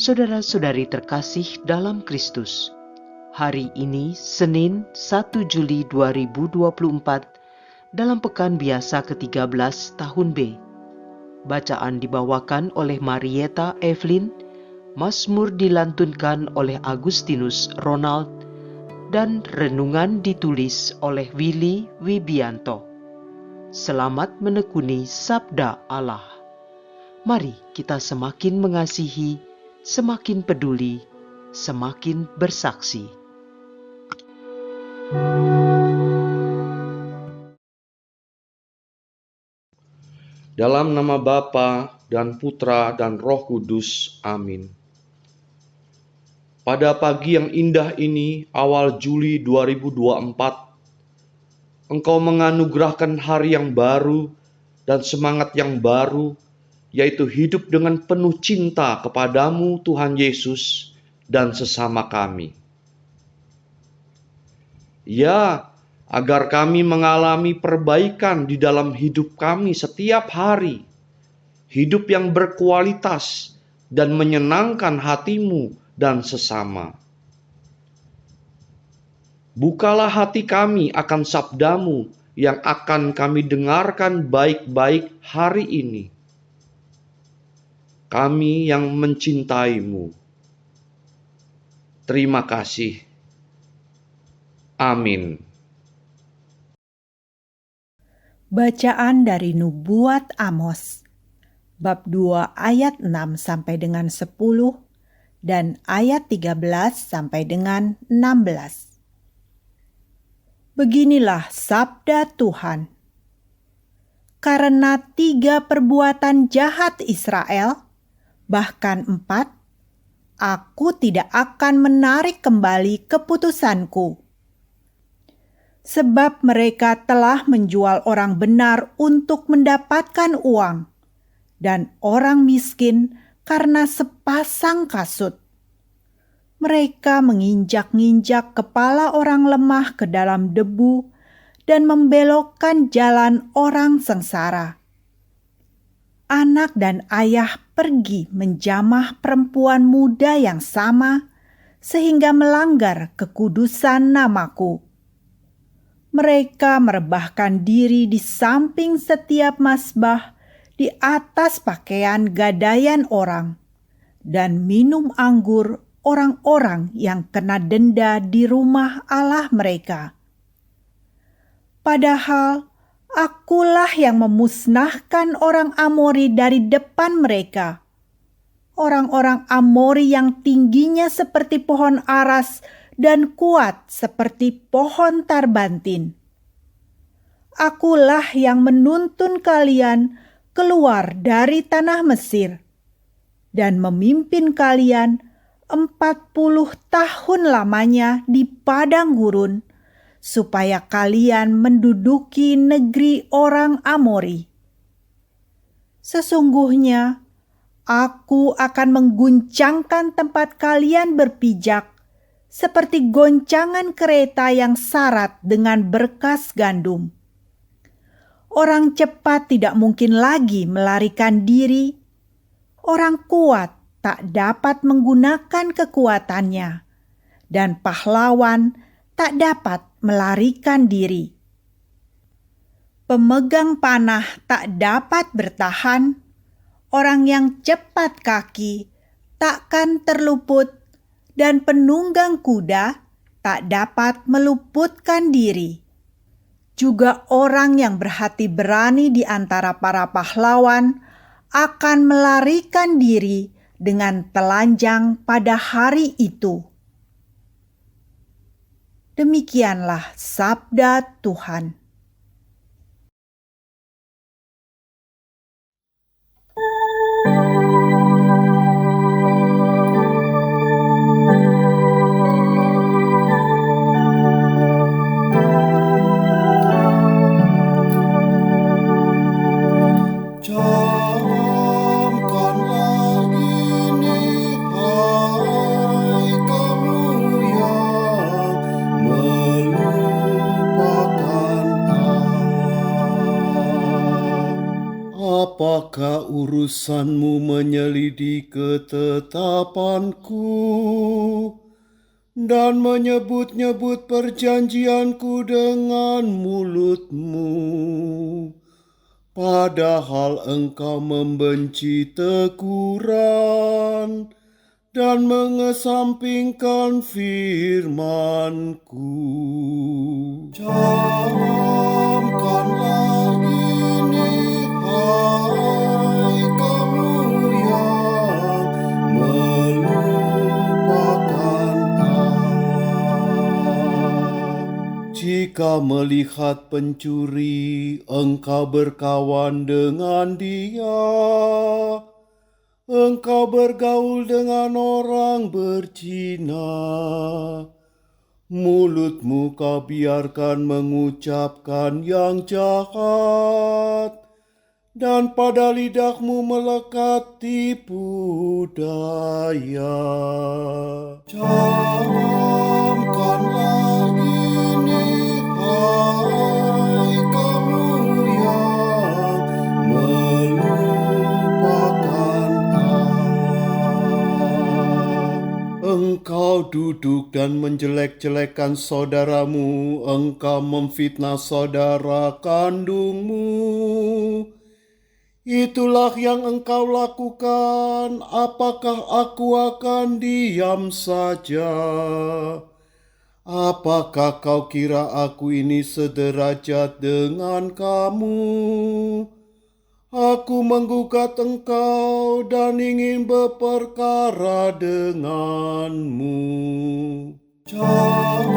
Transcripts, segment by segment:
Saudara-saudari terkasih dalam Kristus, hari ini Senin 1 Juli 2024 dalam pekan biasa ke-13 tahun B. Bacaan dibawakan oleh Marieta Evelyn, Mazmur dilantunkan oleh Agustinus Ronald, dan renungan ditulis oleh Willy Wibianto. Selamat menekuni Sabda Allah. Mari kita semakin mengasihi, semakin peduli, semakin bersaksi. Dalam nama Bapa dan Putra dan Roh Kudus. Amin. Pada pagi yang indah ini, awal Juli 2024, Engkau menganugerahkan hari yang baru dan semangat yang baru, yaitu hidup dengan penuh cinta kepadamu Tuhan Yesus dan sesama kami. Ya, agar kami mengalami perbaikan di dalam hidup kami setiap hari, hidup yang berkualitas dan menyenangkan hatimu dan sesama. Bukalah hati kami akan sabdamu yang akan kami dengarkan baik-baik hari ini. Kami yang mencintaimu. Terima kasih. Amin. Bacaan dari Nubuat Amos, bab 2 ayat 6 sampai dengan 10 dan ayat 13 sampai dengan 16. Beginilah sabda Tuhan. Karena 3 perbuatan jahat Israel, bahkan 4, aku tidak akan menarik kembali keputusanku. Sebab mereka telah menjual orang benar untuk mendapatkan uang, dan orang miskin karena sepasang kasut. Mereka menginjak-injak kepala orang lemah ke dalam debu dan membelokkan jalan orang sengsara. Anak dan ayah pergi menjamah perempuan muda yang sama sehingga melanggar kekudusan namaku. Mereka merebahkan diri di samping setiap mazbah di atas pakaian gadaian orang, dan minum anggur orang-orang yang kena denda di rumah Allah mereka. Padahal akulah yang memusnahkan orang Amori dari depan mereka. Orang-orang Amori yang tingginya seperti pohon aras dan kuat seperti pohon tarbantin. Akulah yang menuntun kalian keluar dari tanah Mesir dan memimpin kalian 40 tahun lamanya di padang gurun, supaya kalian menduduki negeri orang Amori. Sesungguhnya aku akan mengguncangkan tempat kalian berpijak, seperti goncangan kereta yang syarat dengan berkas gandum. Orang cepat tidak mungkin lagi melarikan diri. Orang kuat tak dapat menggunakan kekuatannya, dan pahlawan tak dapat melarikan diri. Pemegang panah tak dapat bertahan. Orang yang cepat kaki takkan terluput, dan penunggang kuda tak dapat meluputkan diri. Juga orang yang berhati berani di antara para pahlawan akan melarikan diri dengan telanjang pada hari itu. Demikianlah sabda Tuhan. Melupakan apakah urusanmu menyelidiki ketetapanku dan menyebut-nyebut perjanjianku dengan mulutmu? Padahal engkau membenci teguran dan mengesampingkan firman-Ku. Camkanlah ini, hai kamu yang melupakan Allah. Jika melihat pencuri, engkau berkawan dengan dia. Engkau bergaul dengan orang berzina. Mulutmu kau biarkan mengucapkan yang jahat, dan pada lidahmu melekat tipu daya. Camkanlah ini, hai kamu yang melupakan Allah. Engkau duduk dan menjelek-jelekkan saudaramu, engkau memfitnah saudara kandungmu. Itulah yang engkau lakukan. Apakah aku akan diam saja? Apakah kau kira aku ini sederajat dengan kamu? Aku menggugat engkau dan ingin berperkara denganmu. Camkanlah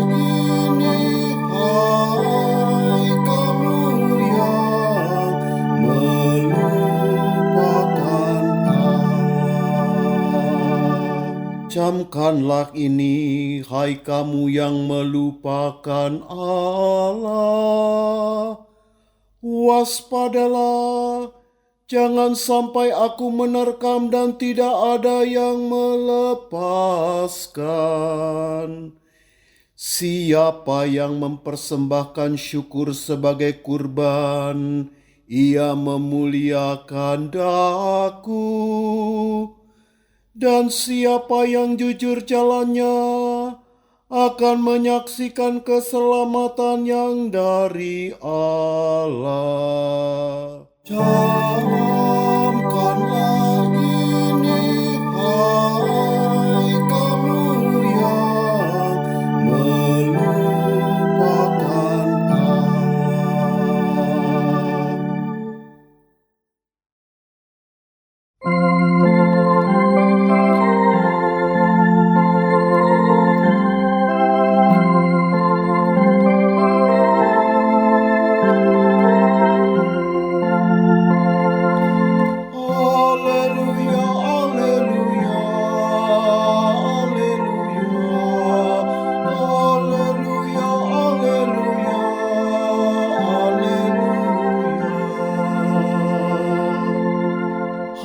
ini, hai kamu yang melupakan Allah. Camkanlah ini, hai kamu yang melupakan Allah. Waspadalah, jangan sampai aku menerkam dan tidak ada yang melepaskan. Siapa yang mempersembahkan syukur sebagai kurban, ia memuliakan Daku. Dan siapa yang jujur jalannya akan menyaksikan keselamatan yang dari Allah. Camkanlah ini, hai kamu yang melupakan Allah.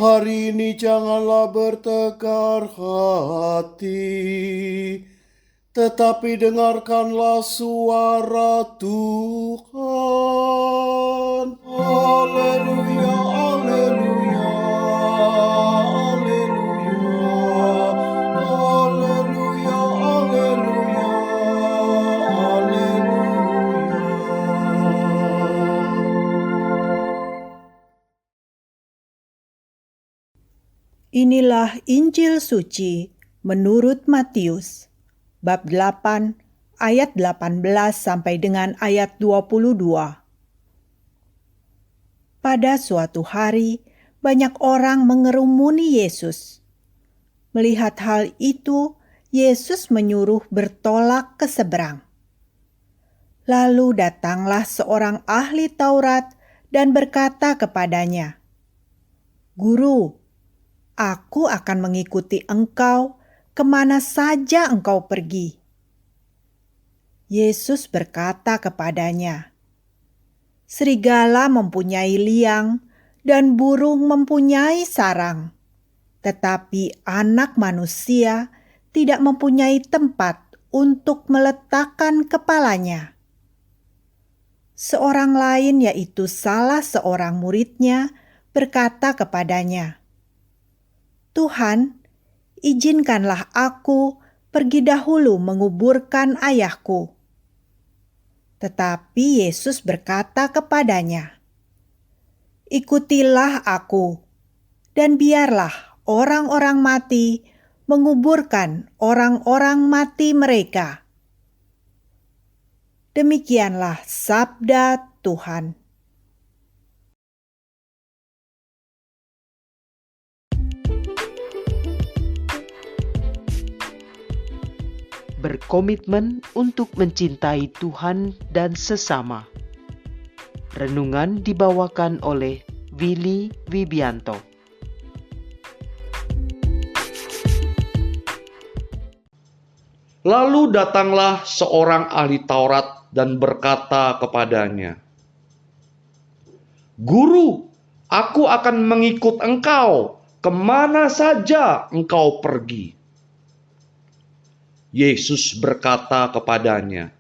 Hari ini janganlah bertegar hati, tetapi dengarkanlah suara Tuhan. Haleluya, haleluya, haleluya, haleluya, haleluya, haleluya. Inilah Injil suci menurut Matius, bab 8, ayat 18 sampai dengan ayat 22. Pada suatu hari, banyak orang mengerumuni Yesus. Melihat hal itu, Yesus menyuruh bertolak ke seberang. Lalu datanglah seorang ahli Taurat dan berkata kepadanya, "Guru, aku akan mengikuti engkau kemana saja engkau pergi." Yesus berkata kepadanya, "Serigala mempunyai liang dan burung mempunyai sarang, tetapi Anak Manusia tidak mempunyai tempat untuk meletakkan kepalanya." seorang lain, yaitu salah seorang muridnya, berkata kepadanya, "Tuhan, izinkanlah aku pergi dahulu menguburkan ayahku." Tetapi Yesus berkata kepadanya, "Ikutilah aku, dan biarlah orang-orang mati menguburkan orang-orang mati mereka." Demikianlah sabda Tuhan. Berkomitmen untuk mencintai Tuhan dan sesama. Renungan dibawakan oleh Willy Wibianto. Lalu datanglah seorang ahli Taurat dan berkata kepadanya, "Guru, aku akan mengikut engkau kemana saja engkau pergi." Yesus berkata kepadanya,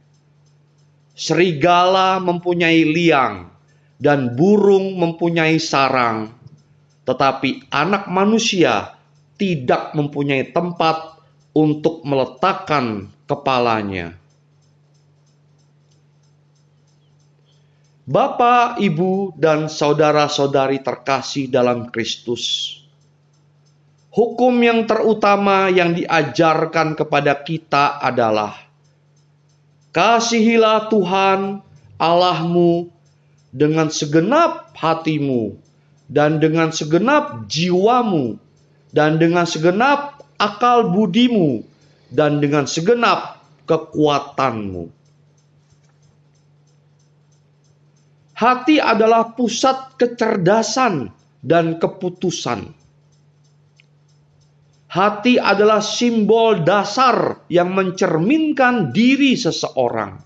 "Serigala mempunyai liang dan burung mempunyai sarang, tetapi Anak Manusia tidak mempunyai tempat untuk meletakkan kepalanya." Bapak, Ibu, dan saudara-saudari terkasih dalam Kristus, hukum yang terutama yang diajarkan kepada kita adalah: kasihilah Tuhan Allahmu dengan segenap hatimu, dan dengan segenap jiwamu, dan dengan segenap akal budimu, dan dengan segenap kekuatanmu. Hati adalah pusat kecerdasan dan keputusan. Hati adalah simbol dasar yang mencerminkan diri seseorang.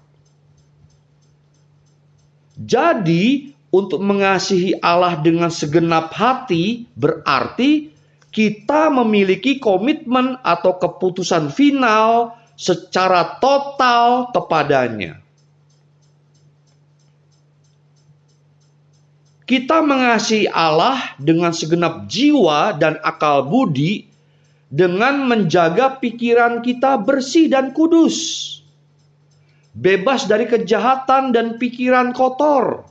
Jadi, untuk mengasihi Allah dengan segenap hati berarti kita memiliki komitmen atau keputusan final secara total kepadanya. Kita mengasihi Allah dengan segenap jiwa dan akal budi dengan menjaga pikiran kita bersih dan kudus, bebas dari kejahatan dan pikiran kotor,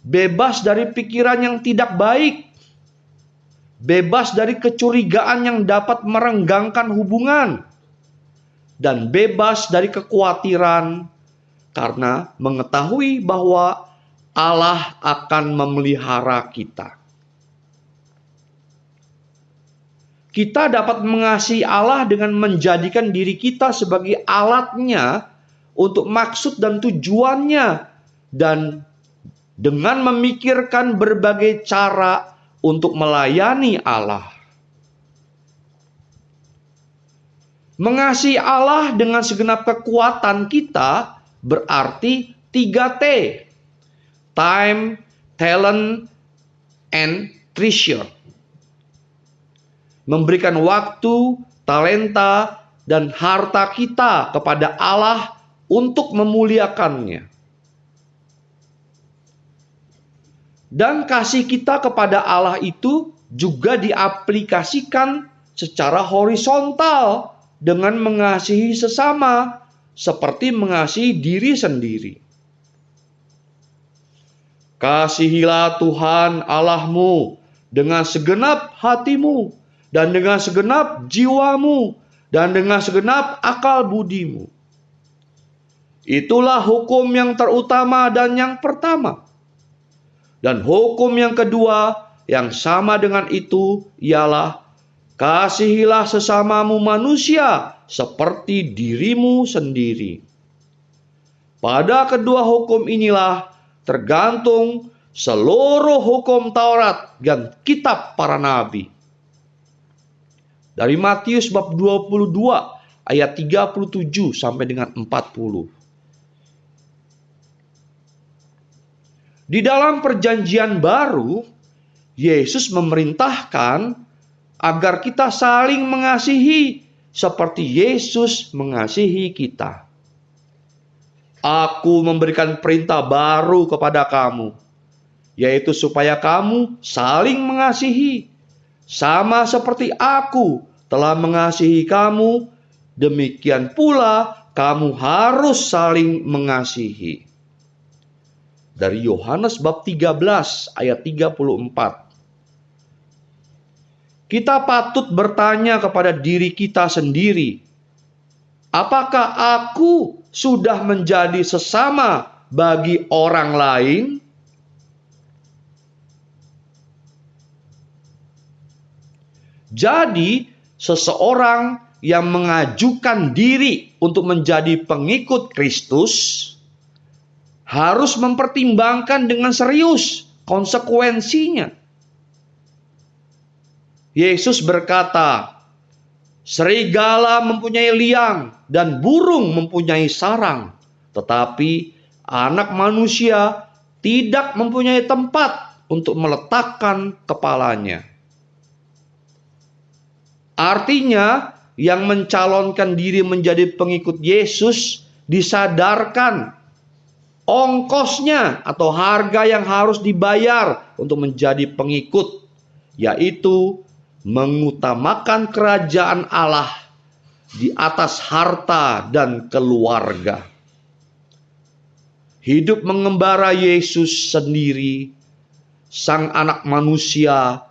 bebas dari pikiran yang tidak baik, bebas dari kecurigaan yang dapat merenggangkan hubungan, dan bebas dari kekhawatiran karena mengetahui bahwa Allah akan memelihara kita. Kita dapat mengasihi Allah dengan menjadikan diri kita sebagai alatnya untuk maksud dan tujuannya, dan dengan memikirkan berbagai cara untuk melayani Allah. Mengasihi Allah dengan segenap kekuatan kita berarti 3T. Time, talent, and treasure. Memberikan waktu, talenta, dan harta kita kepada Allah untuk memuliakannya. Dan kasih kita kepada Allah itu juga diaplikasikan secara horizontal dengan mengasihi sesama, seperti mengasihi diri sendiri. Kasihilah Tuhan Allahmu dengan segenap hatimu, dan dengan segenap jiwamu, dan dengan segenap akal budimu. Itulah hukum yang terutama dan yang pertama. Dan hukum yang kedua yang sama dengan itu ialah: kasihilah sesamamu manusia seperti dirimu sendiri. Pada kedua hukum inilah tergantung seluruh hukum Taurat dan kitab para nabi. Dari Matius bab 22 ayat 37 sampai dengan 40. Di dalam perjanjian baru, Yesus memerintahkan agar kita saling mengasihi seperti Yesus mengasihi kita. Aku memberikan perintah baru kepada kamu, yaitu supaya kamu saling mengasihi. Sama seperti aku telah mengasihi kamu, demikian pula kamu harus saling mengasihi. Dari Yohanes bab 13 ayat 34. Kita patut bertanya kepada diri kita sendiri, apakah aku sudah menjadi sesama bagi orang lain? Jadi, seseorang yang mengajukan diri untuk menjadi pengikut Kristus harus mempertimbangkan dengan serius konsekuensinya. Yesus berkata, serigala mempunyai liang dan burung mempunyai sarang, tetapi Anak Manusia tidak mempunyai tempat untuk meletakkan kepalanya. Artinya, yang mencalonkan diri menjadi pengikut Yesus disadarkan ongkosnya atau harga yang harus dibayar untuk menjadi pengikut, yaitu mengutamakan kerajaan Allah di atas harta dan keluarga. Hidup mengembara Yesus sendiri, Sang Anak Manusia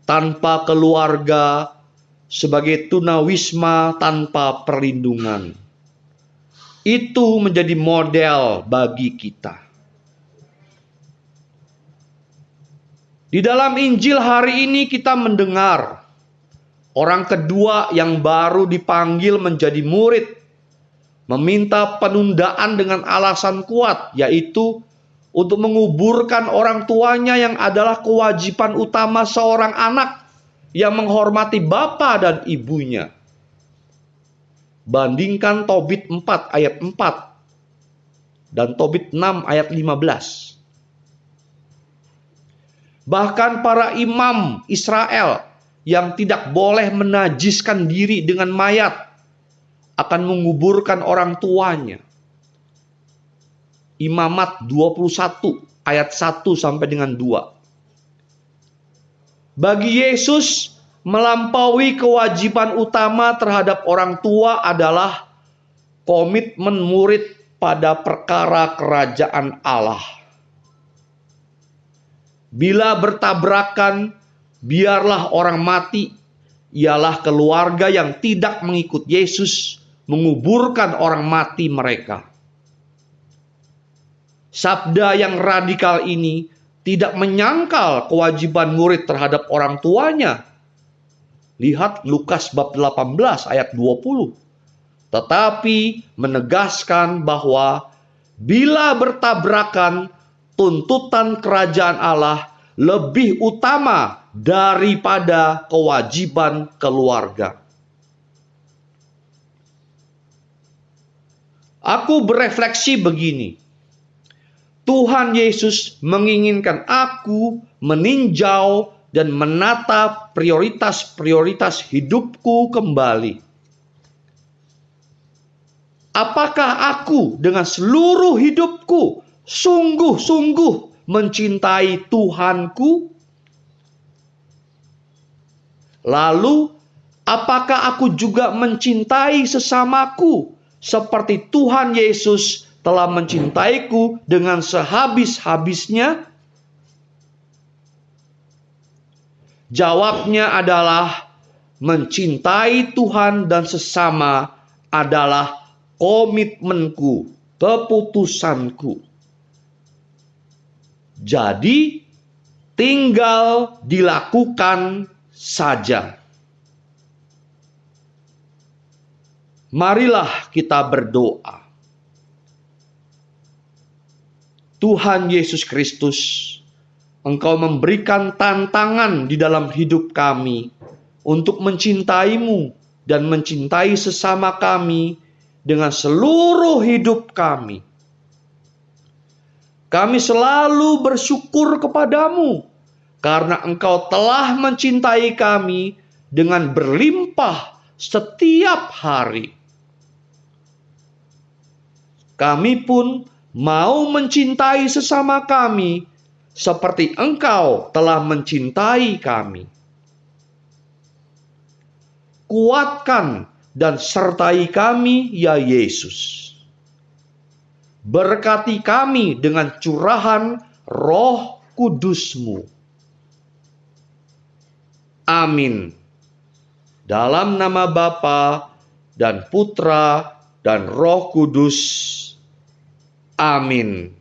tanpa keluarga, sebagai tunawisma tanpa perlindungan. Itu menjadi model bagi kita. Di dalam Injil hari ini kita mendengar orang kedua yang baru dipanggil menjadi murid meminta penundaan dengan alasan kuat, yaitu untuk menguburkan orang tuanya yang adalah kewajiban utama seorang anak yang menghormati bapa dan ibunya. Bandingkan Tobit 4 ayat 4 dan Tobit 6 ayat 15. Bahkan para imam Israel yang tidak boleh menajiskan diri dengan mayat akan menguburkan orang tuanya. Imamat 21 ayat 1 sampai dengan 2. Bagi Yesus, melampaui kewajiban utama terhadap orang tua adalah komitmen murid pada perkara kerajaan Allah. Bila bertabrakan, biarlah orang mati, ialah keluarga yang tidak mengikut Yesus menguburkan orang mati mereka. Sabda yang radikal ini tidak menyangkal kewajiban murid terhadap orang tuanya. Lihat Lukas bab 18 ayat 20. Tetapi menegaskan bahwa bila bertabrakan, tuntutan kerajaan Allah lebih utama daripada kewajiban keluarga. Aku berefleksi begini. Tuhan Yesus menginginkan aku meninjau dan menata prioritas-prioritas hidupku kembali. Apakah aku dengan seluruh hidupku sungguh-sungguh mencintai Tuhanku? Lalu, apakah aku juga mencintai sesamaku seperti Tuhan Yesus telah mencintaiku dengan sehabis-habisnya? Jawabnya adalah mencintai Tuhan dan sesama adalah komitmenku, keputusanku. Jadi, tinggal dilakukan saja. Marilah kita berdoa. Tuhan Yesus Kristus, Engkau memberikan tantangan di dalam hidup kami untuk mencintaimu dan mencintai sesama kami dengan seluruh hidup kami. Kami selalu bersyukur kepadamu karena Engkau telah mencintai kami dengan berlimpah setiap hari. Kami pun mau mencintai sesama kami seperti Engkau telah mencintai kami. Kuatkan dan sertai kami, ya Yesus. Berkati kami dengan curahan Roh Kudus-Mu. Amin. Dalam nama Bapa dan Putra dan Roh Kudus. Amin.